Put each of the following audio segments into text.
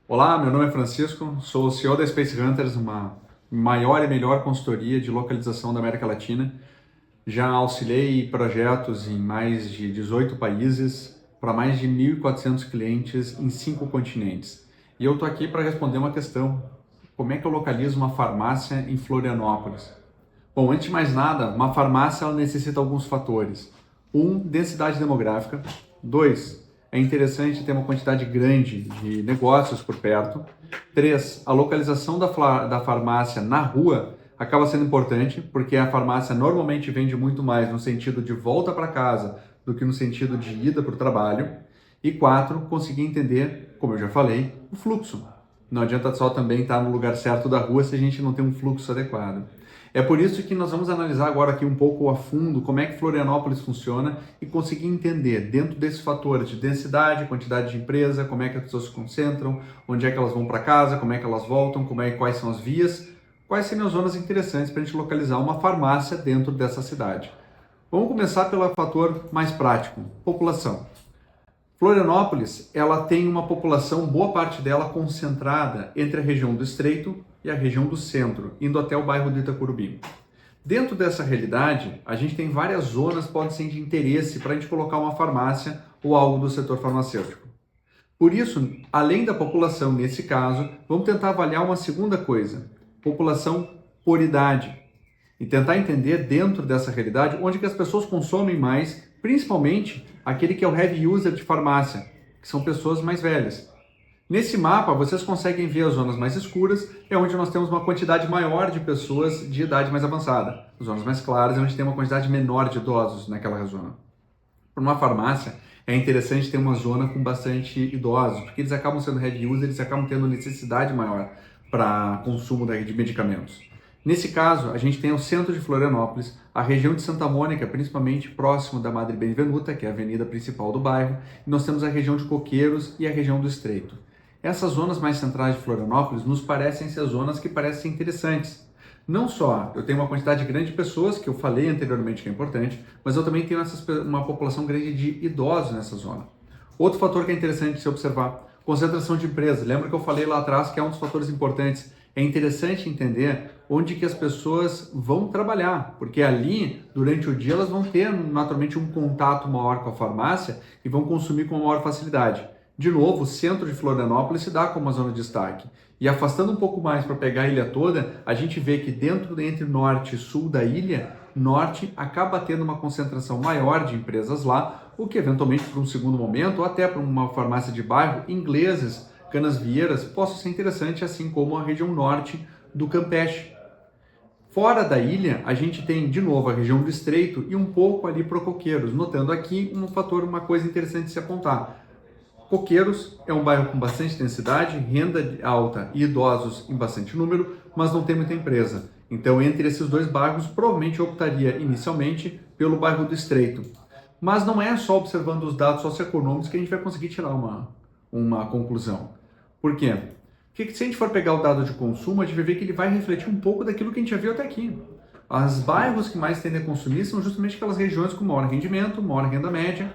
Olá, meu nome é Francisco, sou o CEO da Space Hunters, uma maior e melhor consultoria de localização da América Latina. Já auxiliei projetos em mais de 18 países, para mais de 1.400 clientes em 5 continentes. E eu estou aqui para responder uma questão: como é que eu localizo uma farmácia em Florianópolis? Bom, antes de mais nada, uma farmácia ela necessita alguns fatores. Densidade demográfica. 2, é interessante ter uma quantidade grande de negócios por perto. 3, a localização da farmácia na rua acaba sendo importante, porque a farmácia normalmente vende muito mais no sentido de volta para casa do que no sentido de ida para o trabalho. E 4, conseguir entender, como eu já falei, o fluxo. Não adianta só também estar no lugar certo da rua se a gente não tem um fluxo adequado. É por isso que nós vamos analisar agora aqui um pouco a fundo como é que Florianópolis funciona e conseguir entender dentro desses fatores de densidade, quantidade de empresa, como é que as pessoas se concentram, onde é que elas vão para casa, como é que elas voltam, quais são as vias, quais seriam as zonas interessantes para a gente localizar uma farmácia dentro dessa cidade. Vamos começar pelo fator mais prático, população. Florianópolis, ela tem uma população, boa parte dela concentrada entre a região do Estreito e a região do Centro, indo até o bairro do Itacurubi. Dentro dessa realidade, a gente tem várias zonas que podem ser de interesse para a gente colocar uma farmácia ou algo do setor farmacêutico. Por isso, além da população nesse caso, vamos tentar avaliar uma segunda coisa, população por idade. E tentar entender dentro dessa realidade onde que as pessoas consomem mais, principalmente aquele que é o heavy user de farmácia, que são pessoas mais velhas. Nesse mapa, vocês conseguem ver as zonas mais escuras, é onde nós temos uma quantidade maior de pessoas de idade mais avançada. As zonas mais claras é onde tem uma quantidade menor de idosos naquela zona. Para uma farmácia, é interessante ter uma zona com bastante idosos, porque eles acabam sendo heavy user, eles acabam tendo necessidade maior para consumo de medicamentos. Nesse caso, a gente tem o centro de Florianópolis, a região de Santa Mônica, principalmente próximo da Madre Benvenuta, que é a avenida principal do bairro, e nós temos a região de Coqueiros e a região do Estreito. Essas zonas mais centrais de Florianópolis nos parecem ser zonas que parecem interessantes. Não só eu tenho uma quantidade grande de pessoas, que eu falei anteriormente que é importante, mas eu também tenho uma população grande de idosos nessa zona. Outro fator que é interessante de se observar, concentração de empresas. Lembra que eu falei lá atrás que é um dos fatores importantes. É interessante entender onde que as pessoas vão trabalhar, porque ali, durante o dia, elas vão ter naturalmente um contato maior com a farmácia e vão consumir com maior facilidade. De novo, o centro de Florianópolis se dá como uma zona de destaque. E afastando um pouco mais para pegar a ilha toda, a gente vê que dentro entre norte e sul da ilha, norte acaba tendo uma concentração maior de empresas lá, o que eventualmente para um segundo momento, ou até para uma farmácia de bairro, ingleses, canasvieiras, possa ser interessante, assim como a região norte do Campeche. Fora da ilha, a gente tem de novo a região do Estreito e um pouco ali para Coqueiros, notando aqui uma coisa interessante de se apontar. Coqueiros é um bairro com bastante densidade, renda alta e idosos em bastante número, mas não tem muita empresa. Então, entre esses dois bairros, provavelmente eu optaria inicialmente pelo bairro do Estreito. Mas não é só observando os dados socioeconômicos que a gente vai conseguir tirar uma conclusão. Por quê? Porque se a gente for pegar o dado de consumo, a gente vai ver que ele vai refletir um pouco daquilo que a gente já viu até aqui. Os bairros que mais tendem a consumir são justamente aquelas regiões com maior rendimento, maior renda média,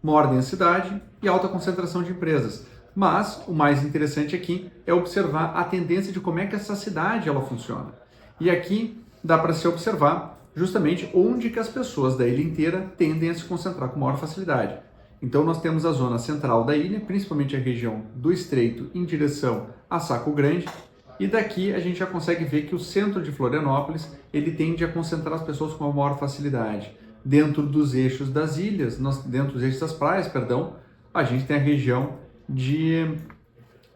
maior densidade e alta concentração de empresas. Mas o mais interessante aqui é observar a tendência de como é que essa cidade ela funciona. E aqui dá para se observar justamente onde que as pessoas da ilha inteira tendem a se concentrar com maior facilidade. Então nós temos a zona central da ilha, principalmente a região do Estreito em direção a Saco Grande, e daqui a gente já consegue ver que o centro de Florianópolis ele tende a concentrar as pessoas com maior facilidade. Dentro dos eixos das ilhas, dentro dos eixos das praias, perdão, a gente tem a região de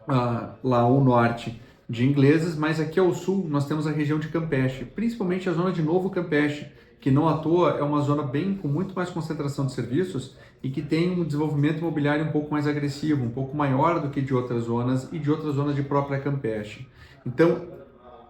lá ao norte de ingleses, mas aqui ao sul nós temos a região de Campeche, principalmente a zona de Novo Campeche, que não à toa é uma zona bem com muito mais concentração de serviços e que tem um desenvolvimento imobiliário um pouco mais agressivo, um pouco maior do que de outras zonas e de outras zonas de própria Campeche. Então,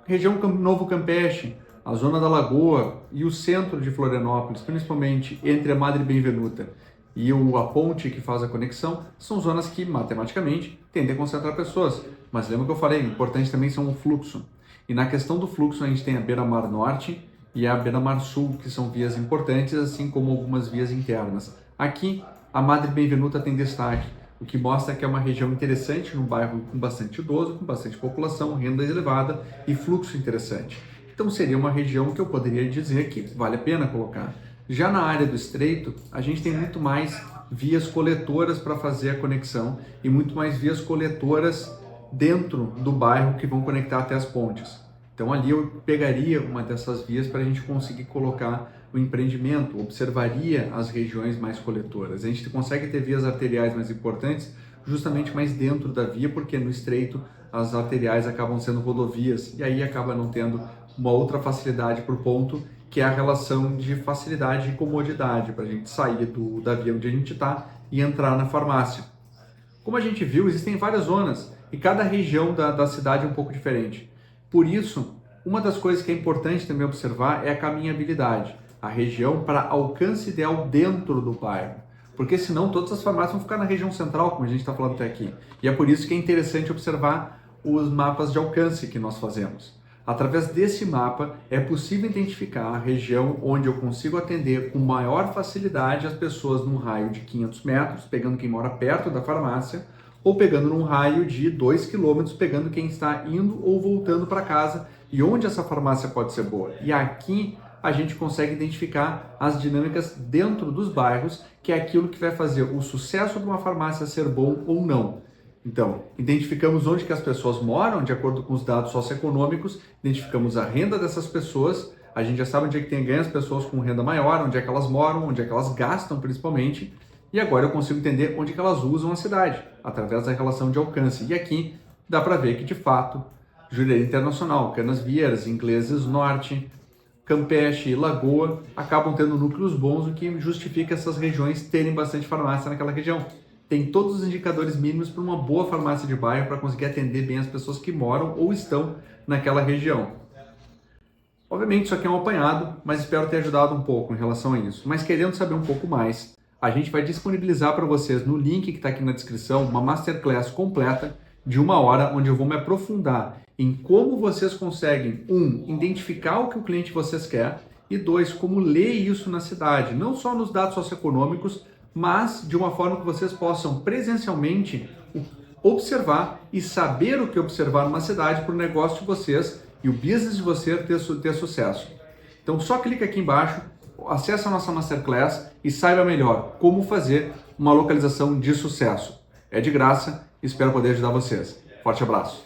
região Novo Campeche, a zona da Lagoa e o centro de Florianópolis, principalmente entre a Madre Benvenuta e a ponte que faz a conexão, são zonas que, matematicamente, tendem a concentrar pessoas. Mas lembra que eu falei, o importante também são o fluxo. E na questão do fluxo, a gente tem a Beira-Mar Norte e a Beira-Mar Sul, que são vias importantes, assim como algumas vias internas. Aqui, a Madre Benvenuta tem destaque. o que mostra que é uma região interessante, num bairro com bastante idoso, com bastante população, renda elevada e fluxo interessante. Então seria uma região que eu poderia dizer que vale a pena colocar. Já na área do Estreito, a gente tem muito mais vias coletoras para fazer a conexão e muito mais vias coletoras dentro do bairro que vão conectar até as pontes. Então ali eu pegaria uma dessas vias para a gente conseguir colocar o empreendimento, observaria as regiões mais coletoras. A gente consegue ter vias arteriais mais importantes justamente mais dentro da via, porque no Estreito as arteriais acabam sendo rodovias e aí acaba não tendo uma outra facilidade para o ponto, que é a relação de facilidade e comodidade para a gente sair da via onde a gente está e entrar na farmácia. Como a gente viu, existem várias zonas e cada região da cidade é um pouco diferente. Por isso, uma das coisas que é importante também observar é a caminhabilidade, a região para alcance ideal dentro do bairro. Porque senão todas as farmácias vão ficar na região central, como a gente está falando até aqui. E é por isso que é interessante observar os mapas de alcance que nós fazemos. Através desse mapa é possível identificar a região onde eu consigo atender com maior facilidade as pessoas num raio de 500 metros, pegando quem mora perto da farmácia, ou pegando num raio de 2 quilômetros, pegando quem está indo ou voltando para casa e onde essa farmácia pode ser boa. E aqui a gente consegue identificar as dinâmicas dentro dos bairros, que é aquilo que vai fazer o sucesso de uma farmácia ser bom ou não. Então, identificamos onde que as pessoas moram, de acordo com os dados socioeconômicos, identificamos a renda dessas pessoas, a gente já sabe onde é que tem ganho as pessoas com renda maior, onde é que elas moram, onde é que elas gastam principalmente, e agora eu consigo entender onde que elas usam a cidade, através da relação de alcance. E aqui dá para ver que, de fato, Jurerê Internacional, Canasvieiras, Ingleses Norte, Campeche e Lagoa acabam tendo núcleos bons, o que justifica essas regiões terem bastante farmácia naquela região. Tem todos os indicadores mínimos para uma boa farmácia de bairro para conseguir atender bem as pessoas que moram ou estão naquela região. Obviamente isso aqui é um apanhado, mas espero ter ajudado um pouco em relação a isso. Mas querendo saber um pouco mais, a gente vai disponibilizar para vocês no link que está aqui na descrição uma masterclass completa de 1 hora, onde eu vou me aprofundar em como vocês conseguem, identificar o que o cliente de vocês quer e 2, como ler isso na cidade, não só nos dados socioeconômicos, mas de uma forma que vocês possam presencialmente observar e saber o que observar numa cidade para o negócio de vocês e o business de você ter sucesso. Então só clica aqui embaixo, acesse a nossa Masterclass e saiba melhor como fazer uma localização de sucesso. É de graça, espero poder ajudar vocês. Forte abraço!